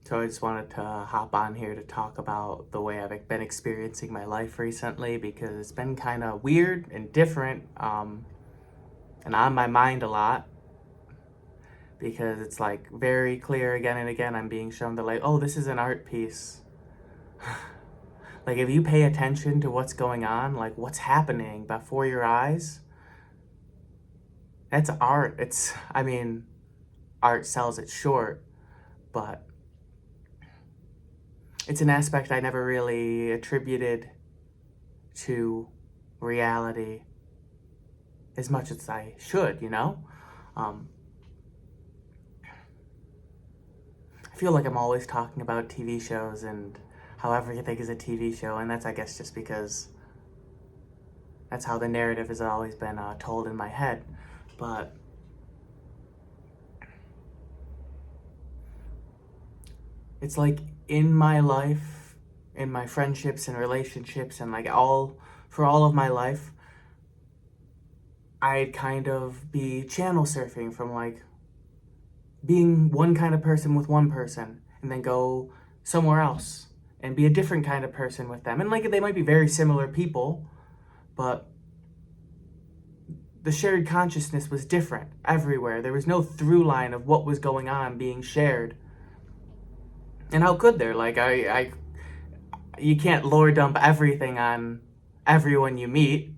So I just wanted to hop on here to talk about the way I've been experiencing my life recently because it's been kind of weird and different, and on my mind a lot because it's like very clear again and again. I'm being shown that like, oh, this is an art piece. Like if you pay attention to what's going on, like what's happening before your eyes, that's art. Art sells it short, but it's an aspect I never really attributed to reality as much as I should, you know? Um, I feel like I'm always talking about TV shows and how everything is a TV show, and that's, I guess, just because that's how the narrative has always been told in my head. But it's like in my life, in my friendships and relationships, and like for all of my life, I'd kind of be channel surfing from like being one kind of person with one person and then go somewhere else and be a different kind of person with them. And like they might be very similar people, but the shared consciousness was different everywhere. There was no through line of what was going on being shared. And how could there? Like you can't lore dump everything on everyone you meet.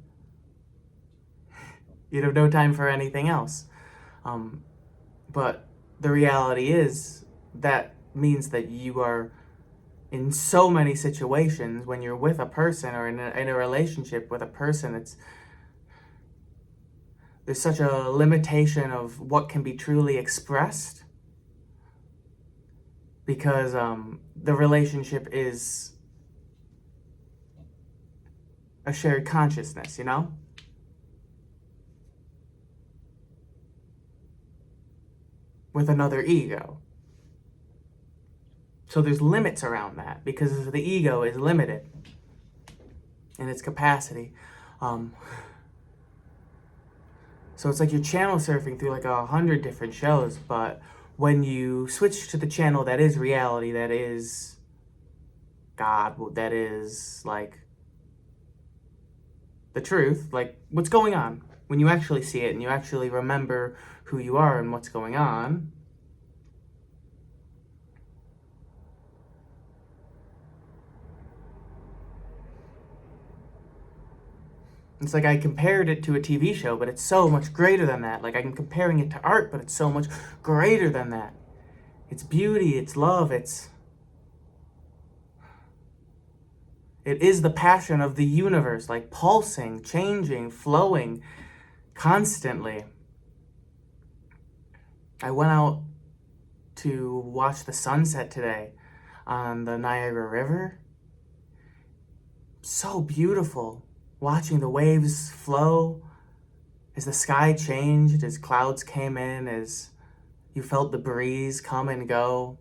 You'd have no time for anything else. But the reality is that means that you are in so many situations when you're with a person or in a relationship with a person, there's such a limitation of what can be truly expressed because the relationship is a shared consciousness, you know? With another ego. So there's limits around that because the ego is limited in its capacity. So it's like you're channel surfing through like 100 different shows, but when you switch to the channel that is reality, that is God, that is like the truth, like what's going on, when you actually see it and you actually remember who you are and what's going on, it's like I compared it to a TV show, but it's so much greater than that. Like I'm comparing it to art, but it's so much greater than that. It's beauty, it's love, it is the passion of the universe, like pulsing, changing, flowing constantly. I went out to watch the sunset today on the Niagara River. So beautiful. Watching the waves flow as the sky changed, as clouds came in, as you felt the breeze come and go.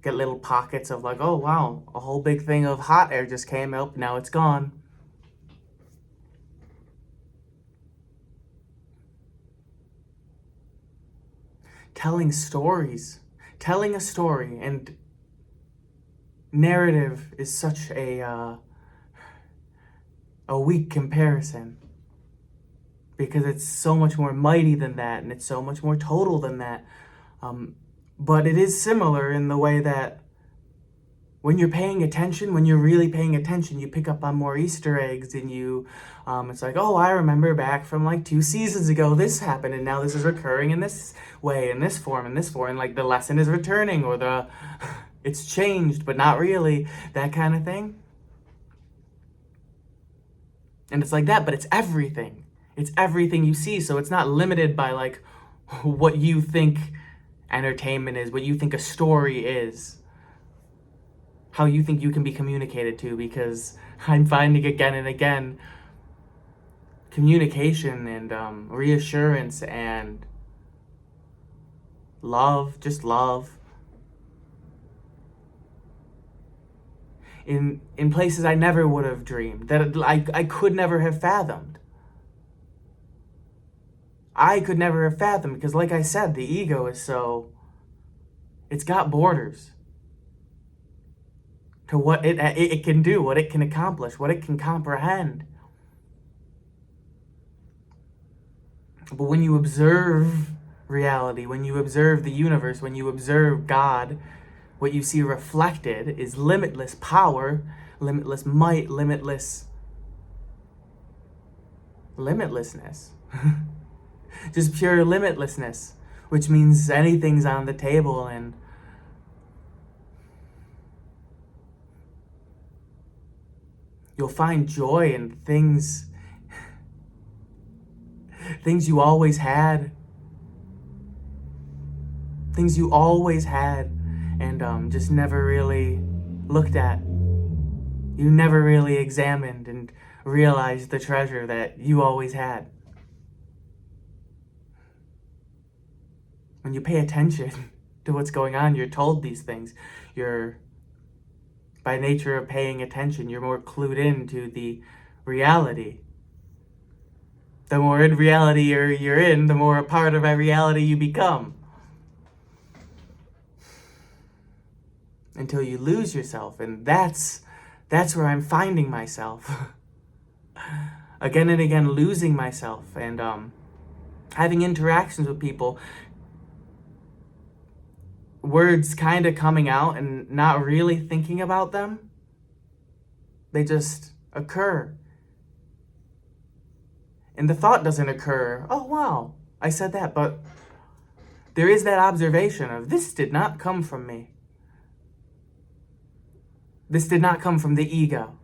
Get little pockets of like, oh wow, a whole big thing of hot air just came up, now it's gone. Telling stories. Telling a story and narrative is such a weak comparison because it's so much more mighty than that and it's so much more total than that. But it is similar in the way that when you're paying attention, when you're really paying attention, you pick up on more Easter eggs and it's like, oh, I remember back from like 2 seasons ago, this happened and now this is recurring in this way, in this form, and like the lesson is returning or it's changed, but not really, that kind of thing. And it's like that, but it's everything. It's everything you see, so it's not limited by like what you think entertainment is, what you think a story is, how you think you can be communicated to, because I'm finding again and again communication and reassurance and love, just love, in places I never would have dreamed, that I could never have fathomed. I could never have fathomed because, like I said, the ego is It's got borders to what it can do, what it can accomplish, what it can comprehend. But when you observe reality, when you observe the universe, when you observe God, what you see reflected is limitless power, limitless might, limitlessness. Just pure limitlessness, which means anything's on the table, and you'll find joy in things you always had. Things you always had and just never really looked at. You never really examined and realized the treasure that you always had. When you pay attention to what's going on, you're told these things. By nature of paying attention, you're more clued into the reality. The more in reality you're in, the more a part of that reality you become. Until you lose yourself, and that's where I'm finding myself. Again and again, losing myself, and having interactions with people, words kind of coming out and not really thinking about them. They just occur. And the thought doesn't occur, oh wow, I said that, but there is that observation of, this did not come from me. This did not come from the ego.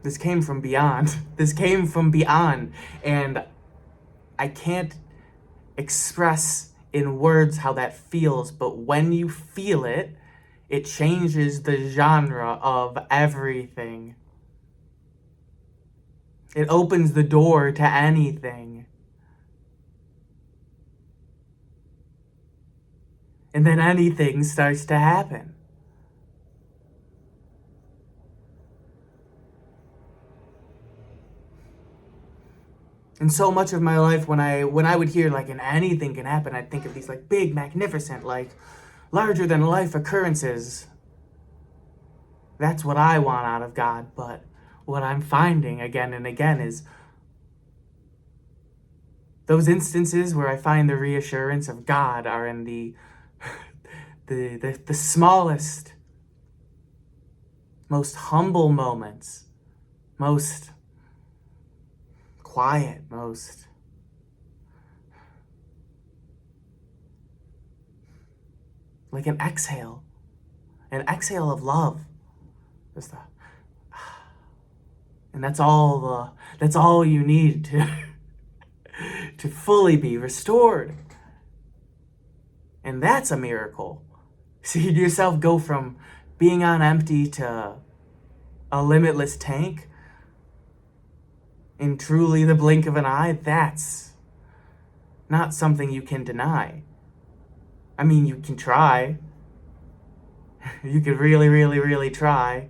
This came from beyond. This came from beyond. And I can't express in words how that feels, but when you feel it, it changes the genre of everything. It opens the door to anything. And then anything starts to happen. And so much of my life, when I would hear like an anything can happen, I'd think of these like big, magnificent, like larger than life occurrences. That's what I want out of God. But what I'm finding again and again is those instances where I find the reassurance of God are in the smallest, most humble moments, most quiet, most like an exhale of love. Just and that's all you need to fully be restored. And that's a miracle. See yourself go from being on empty to a limitless tank in truly the blink of an eye. That's not something you can deny. I mean, you can try. You could really, really, really try,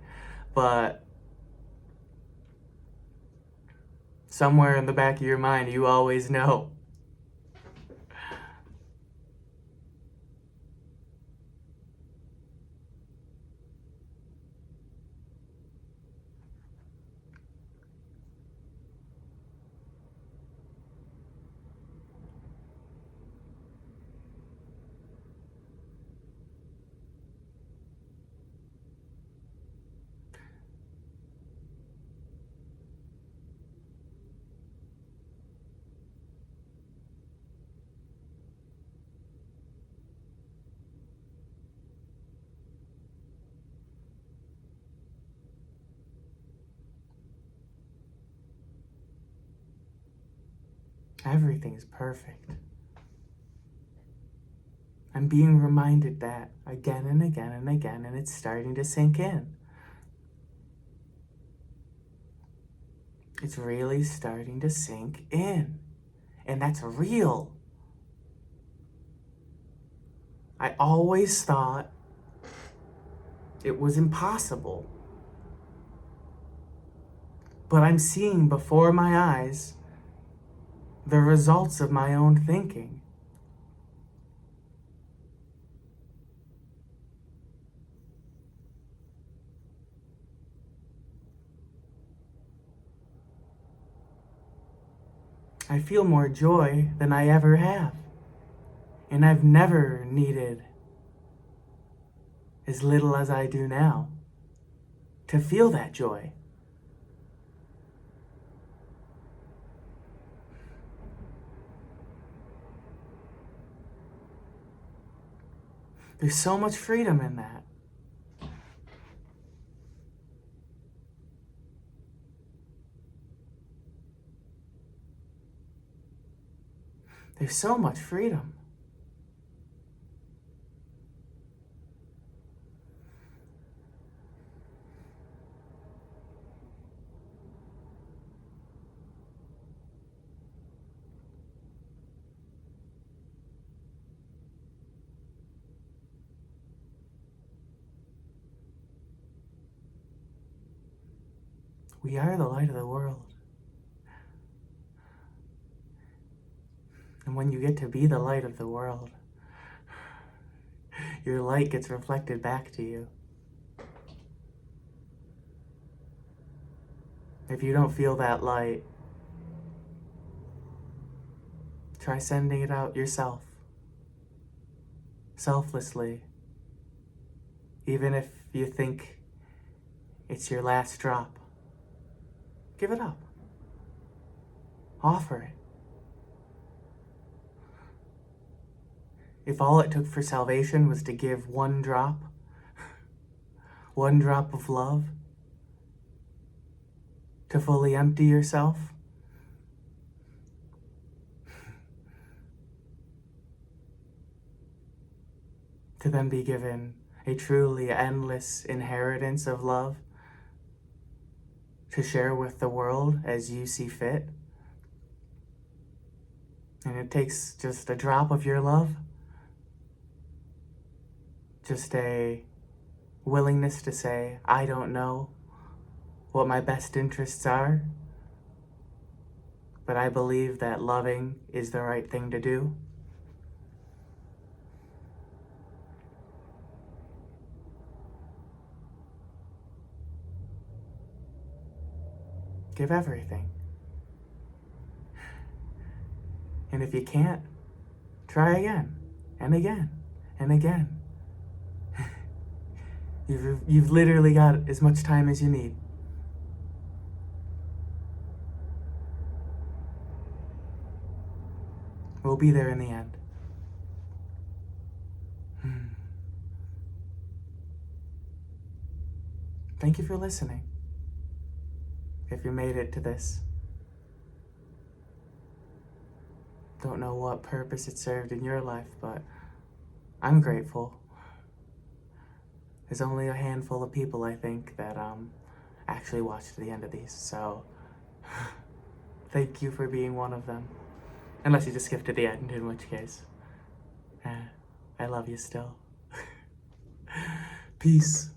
but somewhere in the back of your mind, you always know. Everything's perfect. I'm being reminded that again and again and again, and it's starting to sink in. It's really starting to sink in. And that's real. I always thought it was impossible. but I'm seeing before my eyes the results of my own thinking. I feel more joy than I ever have. And I've never needed as little as I do now to feel that joy. There's so much freedom in that. There's so much freedom. We are the light of the world. And when you get to be the light of the world, your light gets reflected back to you. If you don't feel that light, try sending it out yourself, selflessly. Even if you think it's your last drop, give it up. Offer it. If all it took for salvation was to give one drop of love, to fully empty yourself, to then be given a truly endless inheritance of love to share with the world as you see fit. And it takes just a drop of your love, just a willingness to say, I don't know what my best interests are, but I believe that loving is the right thing to do. Give everything. And if you can't, try again, and again, and again. You've literally got as much time as you need. We'll be there in the end. Thank you for listening. If you made it to this. Don't know what purpose it served in your life, but I'm grateful. There's only a handful of people, I think, that actually watched the end of these, so thank you for being one of them. Unless you just skipped to the end, in which case, I love you still. Peace.